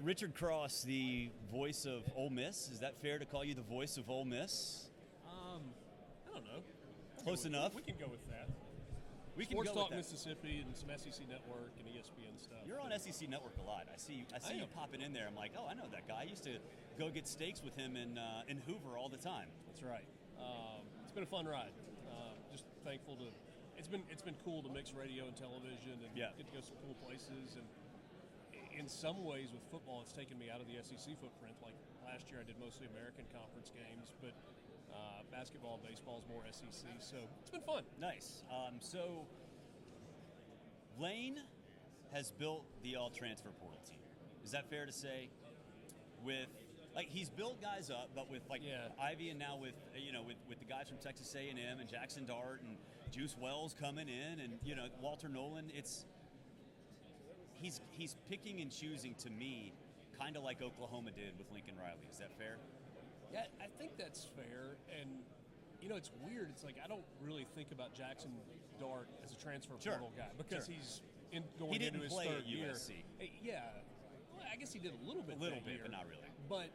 Richard Cross, the voice of Ole Miss. Is that fair to call you the voice of Ole Miss? I don't know. Close enough. We can go with that. We can SuperTalk go with Mississippi and some SEC Network and ESPN stuff. You're on SEC Network a lot. I see you popping in there. I'm like, oh, I know that guy. I used to go get steaks with him in Hoover all the time. That's right. It's been a fun ride. Just thankful to. It's been cool to mix radio and television and get to go some cool places. And in some ways, with football, it's taken me out of the SEC footprint. Like last year, I did mostly American Conference games, but basketball and baseball is more SEC. So it's been fun. Nice. So Lane has built the all-transfer portal team. Is that fair to say? He's built guys up, but with Ivy and now with the guys from Texas A&M and Jaxson Dart and Juice Wells coming in and Walter Nolan, he's picking and choosing, to me, kind of like Oklahoma did with Lincoln Riley. Is that fair? Yeah, I think that's fair. And it's weird. It's like I don't really think about Jaxson Dart as a transfer portal guy because he's going into his third year. USC. Yeah. Well, I guess he did a little bit, but not really. But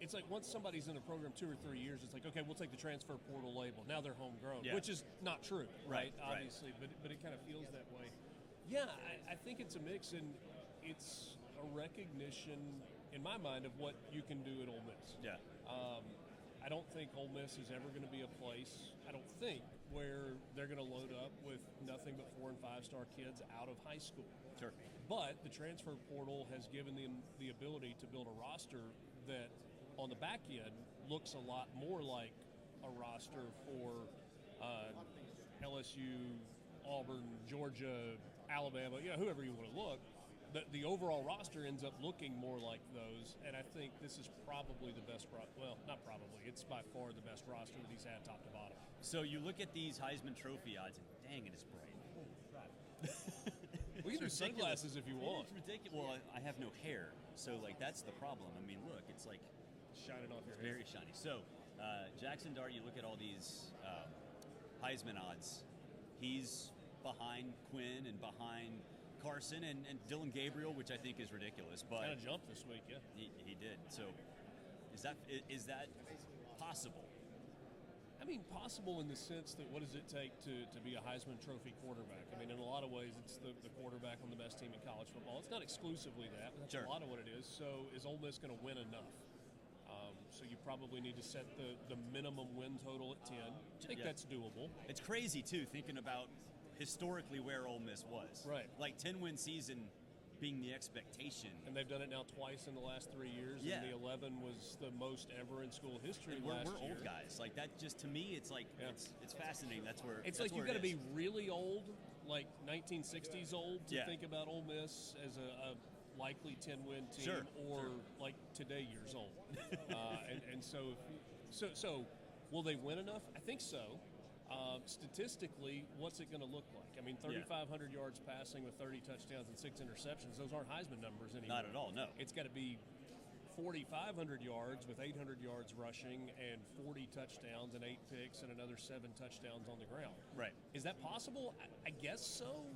it's like once somebody's in the program 2 or 3 years, it's like, okay, we'll take the transfer portal label. Now they're homegrown, which is not true, right? Obviously, but it kind of feels that way. Yeah, I think it's a mix, and it's a recognition, in my mind, of what you can do at Ole Miss. Yeah. I don't think Ole Miss is ever going to be a place, where they're going to load up with nothing but 4- and 5-star kids out of high school. Sure. But the transfer portal has given them the ability to build a roster that, on the back end, looks a lot more like a roster for LSU, Auburn, Georgia, Alabama, whoever you want to look. The overall roster ends up looking more like those, and I think this is probably the best not probably, it's by far the best roster that he's had top to bottom. So you look at these Heisman Trophy odds, and dang, it is bright. We can do sunglasses if you want. It's ridiculous. Well, I have no hair, so that's the problem. I mean, look, it's like shining off your hair. Very shiny. So Jaxson Dart, you look at all these Heisman odds, he's behind Quinn and behind Carson and Dylan Gabriel, which I think is ridiculous. But kind of jumped this week, yeah. He did. So is that possible? I mean, possible in the sense that what does it take to be a Heisman Trophy quarterback? I mean, in a lot of ways, it's the quarterback on the best team in college football. It's not exclusively that, but that's a lot of what it is. So is Ole Miss going to win enough? So you probably need to set the minimum win total at 10. I think that's doable. It's crazy, too, thinking about historically where Ole Miss was. Right. Like 10-win season being the expectation. And they've done it now twice in the last 3 years. Yeah. And the 11 was the most ever in school history last year. We're old guys. Like that just, to me, it's like, it's fascinating. That's where it's like you've got to be really old, like 1960s old, to think about Ole Miss as a likely 10-win team, like today years old. And so will they win enough? I think so. Statistically, what's it going to look like? I mean, 3,500 yards passing with 30 touchdowns and 6 interceptions, those aren't Heisman numbers anymore. Not at all, no. It's got to be 4,500 yards with 800 yards rushing and 40 touchdowns and 8 picks and another 7 touchdowns on the ground. Right. Is that possible? I guess so.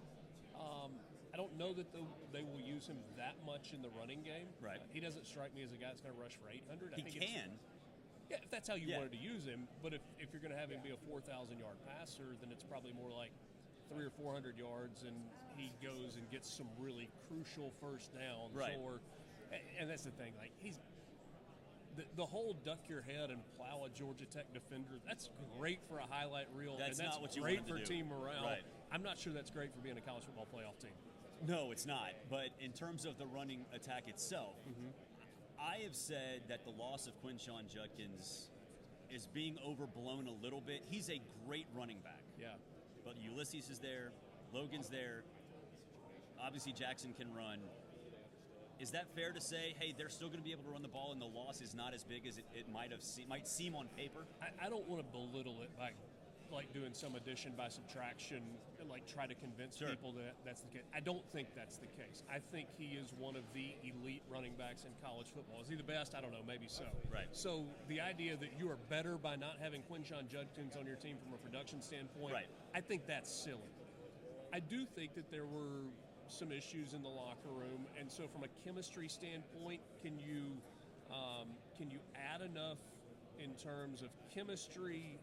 I don't know that they will use him that much in the running game. Right. He doesn't strike me as a guy that's going to rush for 800. He can. Yeah, if that's how you wanted to use him. But if you're going to have him be a 4,000-yard passer, then it's probably more like 300 or 400 yards, and he goes and gets some really crucial first downs. Right. And that's the thing. Like he's the whole duck your head and plow a Georgia Tech defender. That's great for a highlight reel. That's and that's not what you great wanted to for do. Team morale. Right. I'm not sure that's great for being a college football playoff team. No, it's not. But in terms of the running attack itself, I have said that the loss of Quinshon Judkins is being overblown a little bit. He's a great running back. Yeah. But Ulysses is there. Logan's there. Obviously, Jaxson can run. Is that fair to say, hey, they're still going to be able to run the ball and the loss is not as big as it might seem on paper? I don't want to belittle it by like doing some addition by subtraction and like try to convince people that that's the case. I don't think that's the case. I think he is one of the elite running backs in college football. Is he the best? I don't know. Maybe so. Right. So the idea that you are better by not having Quinshon Judkins on your team from a production standpoint, I think that's silly. I do think that there were some issues in the locker room, and so from a chemistry standpoint, can you add enough in terms of chemistry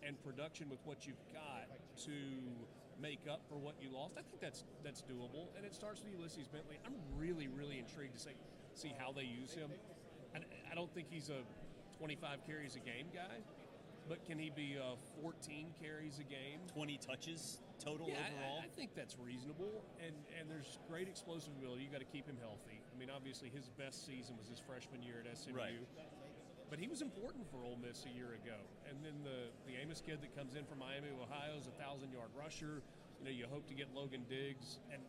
and production with what you've got to make up for what you lost? I think that's doable, and it starts with Ulysses Bentley. I'm really, really intrigued to see how they use him. I don't think he's a 25 carries a game guy, but can he be 14 carries a game? 20 touches total overall? I think that's reasonable, and there's great explosive ability. You got to keep him healthy. I mean, obviously his best season was his freshman year at SMU. Right. But he was important for Ole Miss a year ago. And then the Amos kid that comes in from Miami, Ohio, is a 1,000-yard rusher. You know, you hope to get Logan Diggs. And,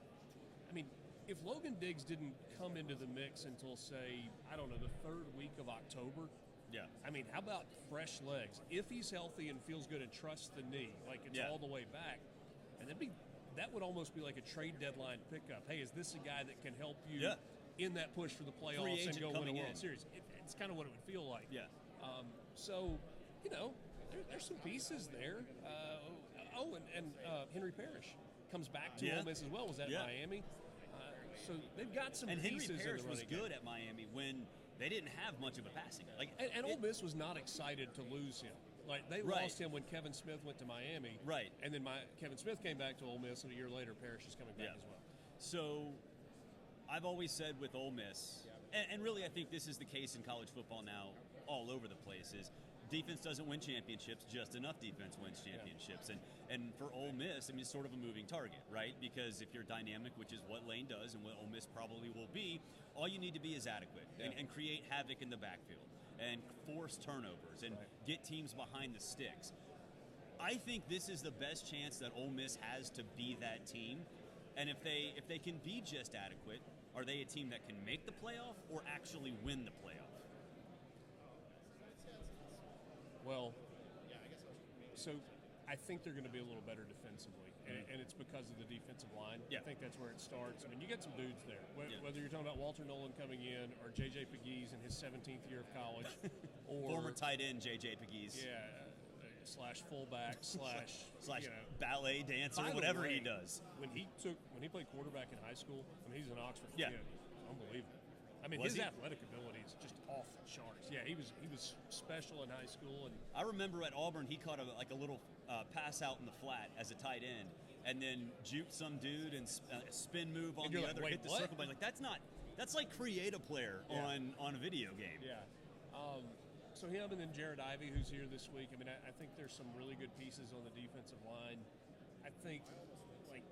I mean, if Logan Diggs didn't come into the mix until, say, I don't know, the third week of October, yeah. I mean, how about fresh legs? If he's healthy and feels good and trusts the knee, like it's all the way back, and that would almost be like a trade deadline pickup. Hey, is this a guy that can help you in that push for the playoffs and go win a World Series? It's kind of what it would feel like. Yeah. So, you know, there's some pieces there. And Henry Parrish comes back to Ole Miss as well. Was at Miami. So they've got some pieces. And Henry Parrish was good game. at Miami when they didn't have much of a passing game. And Ole Miss was not excited to lose him. Like, they lost him when Kevin Smith went to Miami. Right. And then Kevin Smith came back to Ole Miss, and a year later, Parrish is coming back as well. So I've always said with Ole Miss, and really I think this is the case in college football now all over the place, is defense doesn't win championships, just enough defense wins championships. And for Ole Miss, I mean, it's sort of a moving target, right? Because if you're dynamic, which is what Lane does and what Ole Miss probably will be, all you need to be is adequate and create havoc in the backfield and force turnovers and get teams behind the sticks. I think this is the best chance that Ole Miss has to be that team. And if they can be just adequate, are they a team that can make the playoff or actually win the playoff? Well, so I think they're going to be a little better defensively, and it's because of the defensive line. Yeah. I think that's where it starts. I mean, you get some dudes there. Whether you're talking about Walter Nolan coming in or J.J. Pegues in his 17th year of college, or former tight end J.J. Pegues. Slash fullback slash ballet dancer, whatever he does. When he played quarterback in high school, I mean, he's an Oxford kid. Unbelievable. I mean, his athletic ability is just off the charts. Yeah, he was special in high school. And I remember at Auburn, he caught a little pass out in the flat as a tight end, and then juked some dude and spin move on the other, hit the circle. But that's like create a player on a video game. Yeah. So him and then Jared Ivey, who's here this week. I mean, I think there's some really good pieces on the defensive line. I think, like,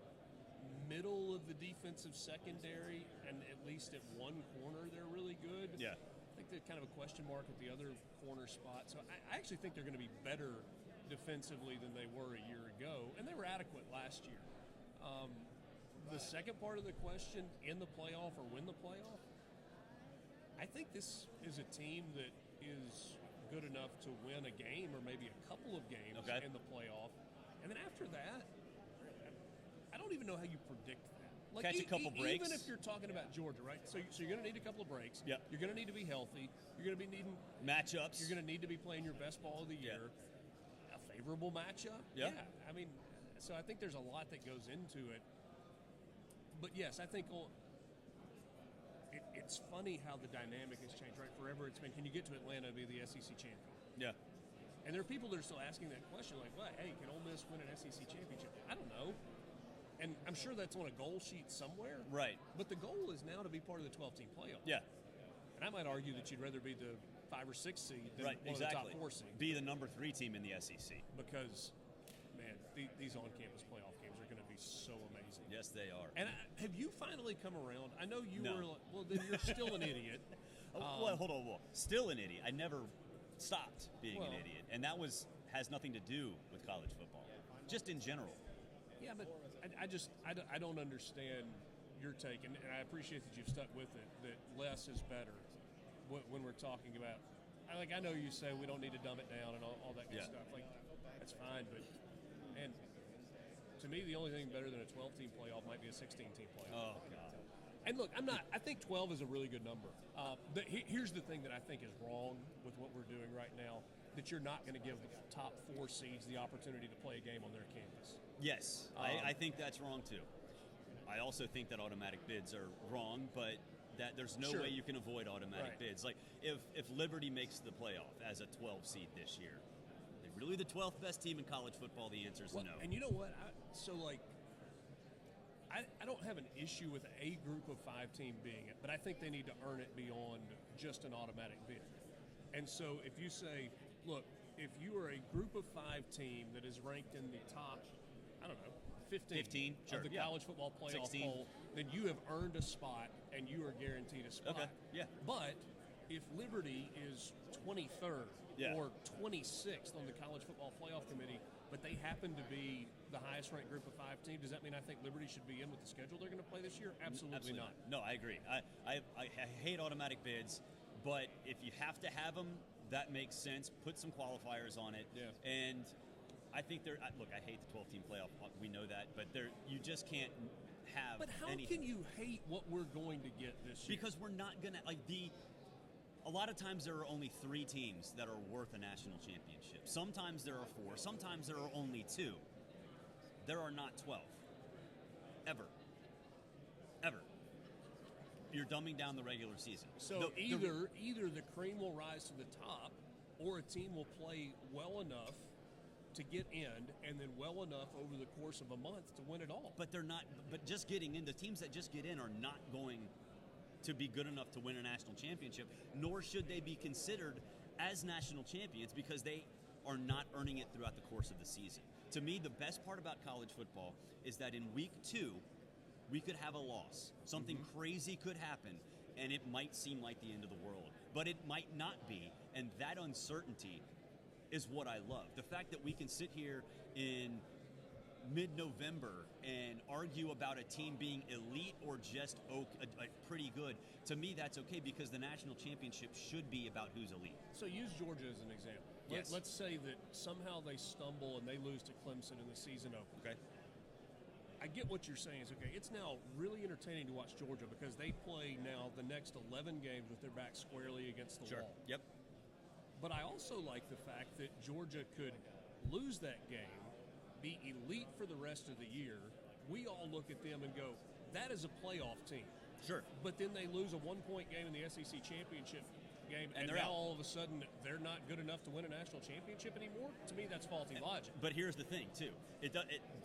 middle of the defensive secondary, and at least at one corner, they're really good. Yeah. I think they're kind of a question mark at the other corner spot. So I actually think they're going to be better defensively than they were a year ago, and they were adequate last year. The second part of the question, in the playoff or win the playoff, I think this is a team that is good enough to win a game or maybe a couple of games in the playoff. And then after that, I don't even know how you predict that. Like, catch a couple breaks. Even if you're talking about Georgia, right? So you're going to need a couple of breaks. Yep. You're going to need to be healthy. You're going to be needing matchups. You're going to need to be playing your best ball of the year. A favorable matchup. Yep. Yeah. I mean, so I think there's a lot that goes into it. But yes, I think it's funny how the dynamic has changed, right? Forever it's been, can you get to Atlanta and be the SEC champion? Yeah. And there are people that are still asking that question, like, what? Hey, can Ole Miss win an SEC championship? I don't know. And I'm sure that's on a goal sheet somewhere. Right. But the goal is now to be part of the 12-team playoff. Yeah. And I might argue that you'd rather be the 5 or 6 seed than one of the top 4 seeds. Be the number 3 team in the SEC. Because, man, these on-campus playoff games are going to be so amazing. Yes, they are. And have you finally come around? I know you were like, well, then you're still an idiot. Well, hold on. Still an idiot. I never stopped being an idiot. And that has nothing to do with college football, just in general. Yeah, but I don't understand your take, and I appreciate that you've stuck with it, that less is better when we're talking about, I know you say we don't need to dumb it down and all that good stuff. Like, that's fine, but, man, to me, the only thing better than a 12-team playoff might be a 16-team playoff. Oh, God. And look, I think 12 is a really good number. Here's the thing that I think is wrong with what we're doing right now, that you're not going to give the top 4 seeds the opportunity to play a game on their campus. Yes, I think that's wrong too. I also think that automatic bids are wrong, but that there's no way you can avoid automatic bids. Like if Liberty makes the playoff as a 12 seed this year, they're really the 12th best team in college football. The answer is no. And you know what? I don't have an issue with a group of 5 team being it, but I think they need to earn it beyond just an automatic bid. And so if you say, look, if you are a group of 5 team that is ranked in the top, I don't know, 15 of the college football playoff 16. poll, then you have earned a spot and you are guaranteed a spot. Okay. Yeah. But if Liberty is 23rd or 26th on the college football playoff committee, but they happen to be the highest ranked group of 5 team, does that mean I think Liberty should be in with the schedule they're going to play this year? Absolutely not. No, I agree. I hate automatic bids, but if you have to have them, that makes sense. Put some qualifiers on it. Yeah. And I think look, I hate the 12-team playoff. We know that, but you just can't have. But how can you hate what we're going to get this year? Because we're not going to a lot of times there are only 3 teams that are worth a national championship. Sometimes there are 4. Sometimes there are only 2. There are not 12. Ever. You're dumbing down the regular season. So either the cream will rise to the top, or a team will play well enough to get in, and then well enough over the course of a month to win it all. But they're not. But just getting in, the teams that just get in are not going to be good enough to win a national championship, nor should they be considered as national champions because they are not earning it throughout the course of the season. To me, the best part about college football is that in week 2, we could have a loss. Something crazy could happen, and it might seem like the end of the world. But it might not be, and that uncertainty is what I love. The fact that we can sit here in mid-November and argue about a team being elite or just pretty good, to me that's okay because the national championship should be about who's elite. So use Georgia as an example. Yes. Let's say that somehow they stumble and they lose to Clemson in the season opener. Okay. I get what you're saying. It's now really entertaining to watch Georgia because they play now the next 11 games with their back squarely against the wall. Yep. But I also like the fact that Georgia could lose that game, be elite for the rest of the year. We all look at them and go, that is a playoff team. Sure. But then they lose a 1-point game in the SEC championship game, and they're now out. all of a sudden they're not good enough to win a national championship anymore? To me, that's faulty logic. But here's the thing, too.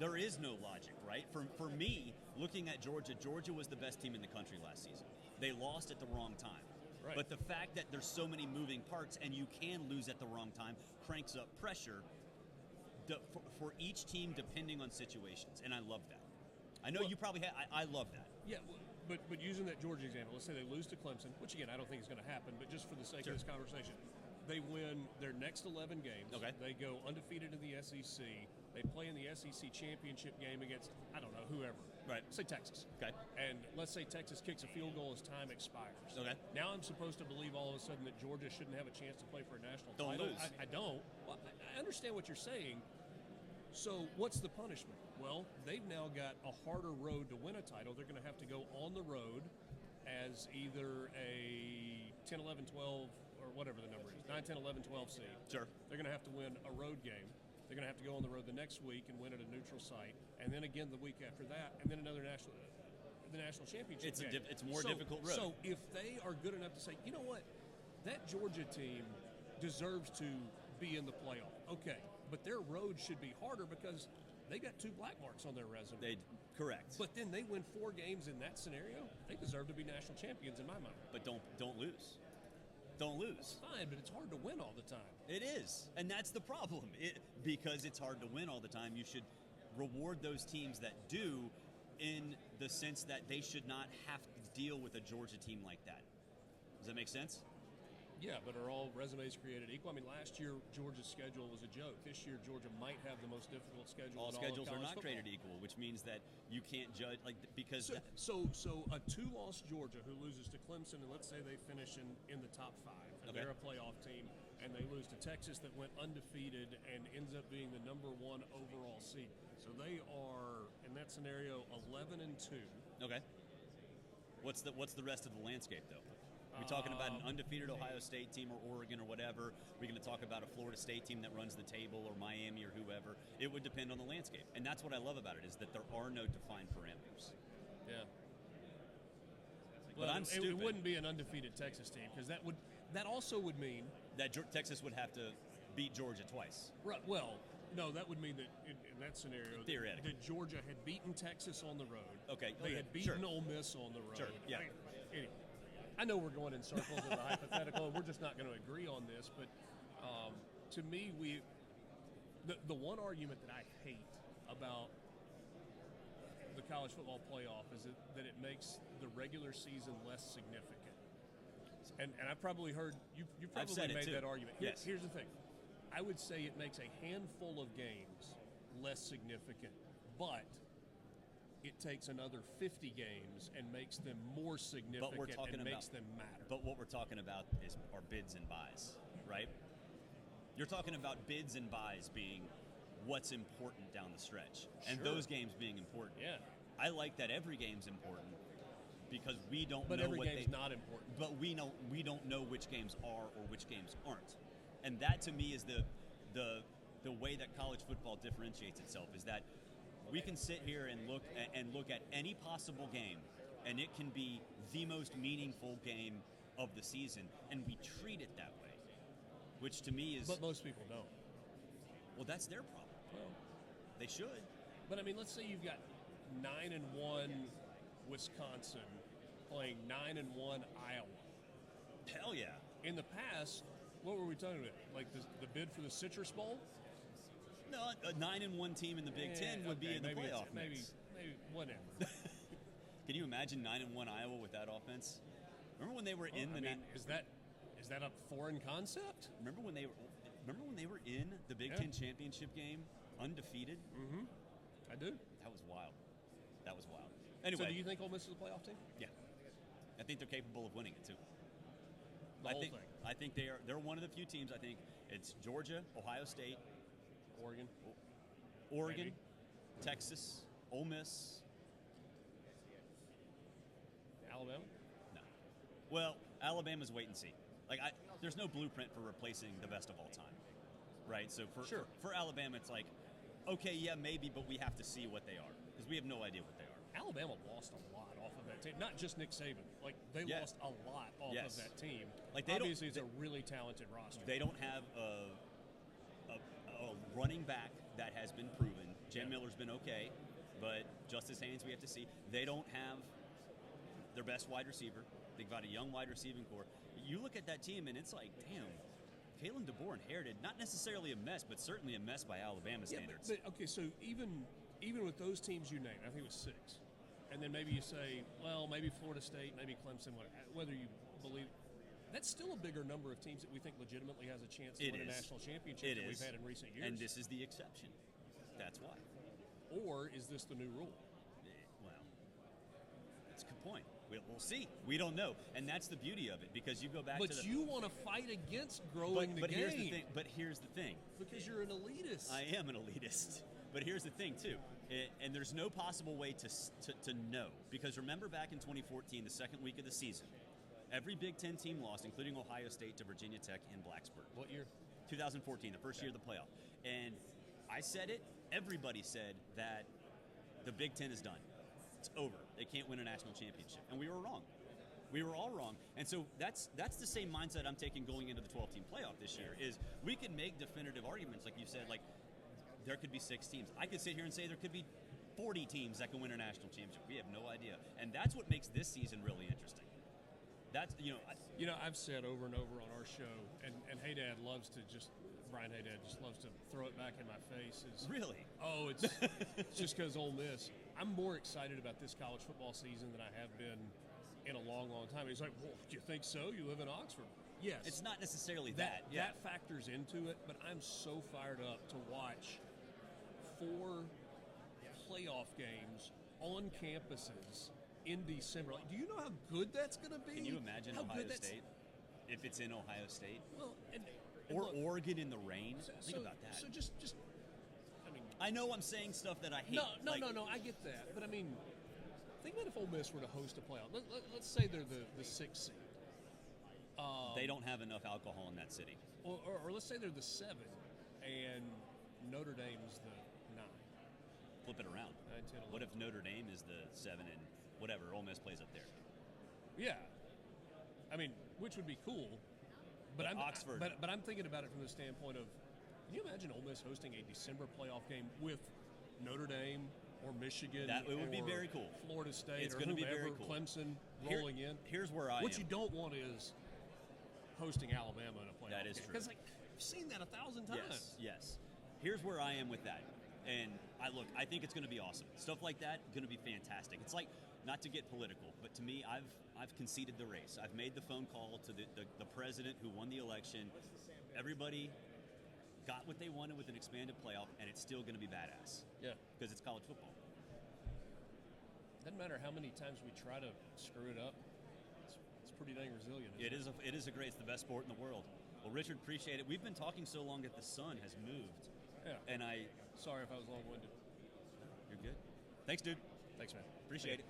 There is no logic, right? For me, looking at Georgia was the best team in the country last season. They lost at the wrong time. Right. But the fact that there's so many moving parts and you can lose at the wrong time cranks up pressure for each team depending on situations, and I love that. I know you probably have. I love that. Yeah, but using that Georgia example, let's say they lose to Clemson, which again I don't think is going to happen, but just for the sake of this conversation, they win their next 11 games. Okay. They go undefeated in the SEC. They play in the SEC championship game against, I don't know, whoever. Right. Say Texas. Okay. And let's say Texas kicks a field goal as time expires. Okay. Now I'm supposed to believe all of a sudden that Georgia shouldn't have a chance to play for a national Don't title. lose. I don't. Well, I understand what you're saying. So what's the punishment? Well, they've now got a harder road to win a title. They're going to have to go on the road as either a 10, 11, 12, or whatever the number is, 9, 10, 11, 12 seed. Sure. They're going to have to win a road game. They're going to have to go on the road the next week and win at a neutral site, and then again the week after that, and then another the national championship game. It's a more difficult road. So if they are good enough to say, you know what, that Georgia team deserves to be in the playoff, okay, but their road should be harder because they got 2 black marks on their resume. Correct. But then they win 4 games in that scenario. They deserve to be national champions in my mind. But don't lose. Don't lose. Fine, but it's hard to win all the time. It is, and that's the problem. Because it's hard to win all the time, you should reward those teams that do in the sense that they should not have to deal with a Georgia team like that. Does that make sense? Yeah, but are all resumes created equal? I mean, last year Georgia's schedule was a joke. This year Georgia might have the most difficult schedule. All schedules are not football. created equal, which means that you can't judge because. So a 2-loss Georgia who loses to Clemson, and let's say they finish in the top 5, and they're a playoff team, and they lose to Texas that went undefeated and ends up being the number 1 overall seed. So they are in that scenario 11-2. Okay. What's the rest of the landscape though? Are we talking about an undefeated Ohio State team or Oregon or whatever? Are we going to talk about a Florida State team that runs the table or Miami or whoever? It would depend on the landscape. And that's what I love about it is that there are no defined parameters. Yeah. But well, I'm stupid. It wouldn't be an undefeated Texas team because that also would mean that Texas would have to beat Georgia twice. Right. Well, no, that would mean that in that scenario, theoretically, that Georgia had beaten Texas on the road. Okay. They had beaten Ole Miss on the road. Sure. Yeah. Anyway, I know we're going in circles with a hypothetical, and we're just not going to agree on this. But to me, the one argument that I hate about the college football playoff is that it makes the regular season less significant. And I've probably heard you probably made that argument. Yes. Here's the thing. I would say it makes a handful of games less significant, but it takes another 50 games and makes them more significant and makes them matter. But what we're talking about are bids and buys, right? You're talking about bids and buys being what's important down the stretch, and those games being important. Yeah. I like that every game's important because we don't know every what game's not important. But we don't know which games are or which games aren't. And that to me is the way that college football differentiates itself, is that we can sit here and look at any possible game, and it can be the most meaningful game of the season, and we treat it that way, which to me is. But most people don't. Well, that's their problem. Well, they should. But I mean, let's say you've got 9-1 Wisconsin playing 9-1 Iowa. Hell yeah. In the past, what were we talking about? Like the bid for the Citrus Bowl? No, a 9-1 team in the Big Ten would be in the playoff mix. Maybe whatever. Can you imagine 9-1 Iowa with that offense? Remember when they were in the? Is that a foreign concept? Remember when they were in the Big Ten championship game undefeated? Mm-hmm. I do. That was wild. Anyway, so do you think Ole Miss is a playoff team? Yeah, I think they're capable of winning it too. The whole thing. I think they're one of the few teams. I think it's Georgia, Ohio State, Oregon, maybe. Texas, Ole Miss, Alabama. No. Well, Alabama's wait and see. There's no blueprint for replacing the best of all time, right? So for Alabama, it's like, okay, yeah, maybe, but we have to see what they are because we have no idea what they are. Alabama lost a lot off of that team. Not just Nick Saban. They lost a lot off of that team. Obviously, it's a really talented roster. They don't have a running back that has been proven. Jam Miller's been okay, but Justice Haynes, we have to see. They don't have their best wide receiver. They've got a young wide receiving core. You look at that team, and it's like, damn, Kalen DeBoer inherited not necessarily a mess, but certainly a mess by Alabama standards. But okay, so even with those teams you named, I think it was 6. And then maybe you say, well, maybe Florida State, maybe Clemson, whether you believe. That's still a bigger number of teams that we think legitimately has a chance to win a national championship than we've had in recent years. And this is the exception. That's why. Or is this the new rule? Well, that's a good point. We'll see. We don't know. And that's the beauty of it, because you go back to the... But you want to fight against growing the game. Here's the thing. Because you're an elitist. I am an elitist. But here's the thing, too. And there's no possible way to know. Because remember back in 2014, the second week of the season, every Big Ten team lost, including Ohio State, to Virginia Tech in Blacksburg. What year? 2014, the first year of the playoff. And I said it. Everybody said that the Big Ten is done. It's over. They can't win a national championship. And we were wrong. We were all wrong. And so that's the same mindset I'm taking going into the 12-team playoff this year, is we can make definitive arguments, like you said, like there could be 6 teams. I could sit here and say there could be 40 teams that can win a national championship. We have no idea. And that's what makes this season really interesting. That's, I've said over and over on our show, and Haydad loves to Brian Haydad just loves to throw it back in my face. Really? Oh, it's just because Ole Miss. I'm more excited about this college football season than I have been in a long, long time. He's like, well, do you think so? You live in Oxford. Yes. It's not necessarily that. Yeah. That factors into it, but I'm so fired up to watch 4 playoff games on campuses in December. Like, do you know how good that's going to be? Can you imagine Ohio State if it's in Ohio State? Well, or look, Oregon in the rain. Think about that. So just I know I'm saying stuff that I hate. No, I get that. But I mean, think about if Ole Miss were to host a playoff. Let's say they're the 6th seed. They don't have enough alcohol in that city. Or let's say they're the 7, and Notre Dame's the 9. Flip it around. 9, 10, 11. What if Notre Dame is the 7 and whatever, Ole Miss plays up there. Yeah. I mean, which would be cool. But Oxford. But I'm thinking about it from the standpoint of, can you imagine Ole Miss hosting a December playoff game with Notre Dame or Michigan? It would be very cool. Florida State It's or going to be whomever, very cool. Clemson rolling in. Here's where I am. What you don't want is hosting Alabama in a playoff That is game. true. Because, like, I've seen that 1,000 times. Yes. Here's where I am with that. And I think it's going to be awesome. Stuff like that, going to be fantastic. It's like, not to get political, but to me, I've conceded the race. I've made the phone call to the president who won the election. Everybody got what they wanted with an expanded playoff, and it's still going to be badass. Yeah. Because it's college football. Doesn't matter how many times we try to screw it up. It's pretty dang resilient. It is it's the best sport in the world. Well, Richard, appreciate it. We've been talking so long that the sun has moved. Yeah. And sorry if I was long-winded. You're good. Thanks, dude. Thanks, man. Appreciate it.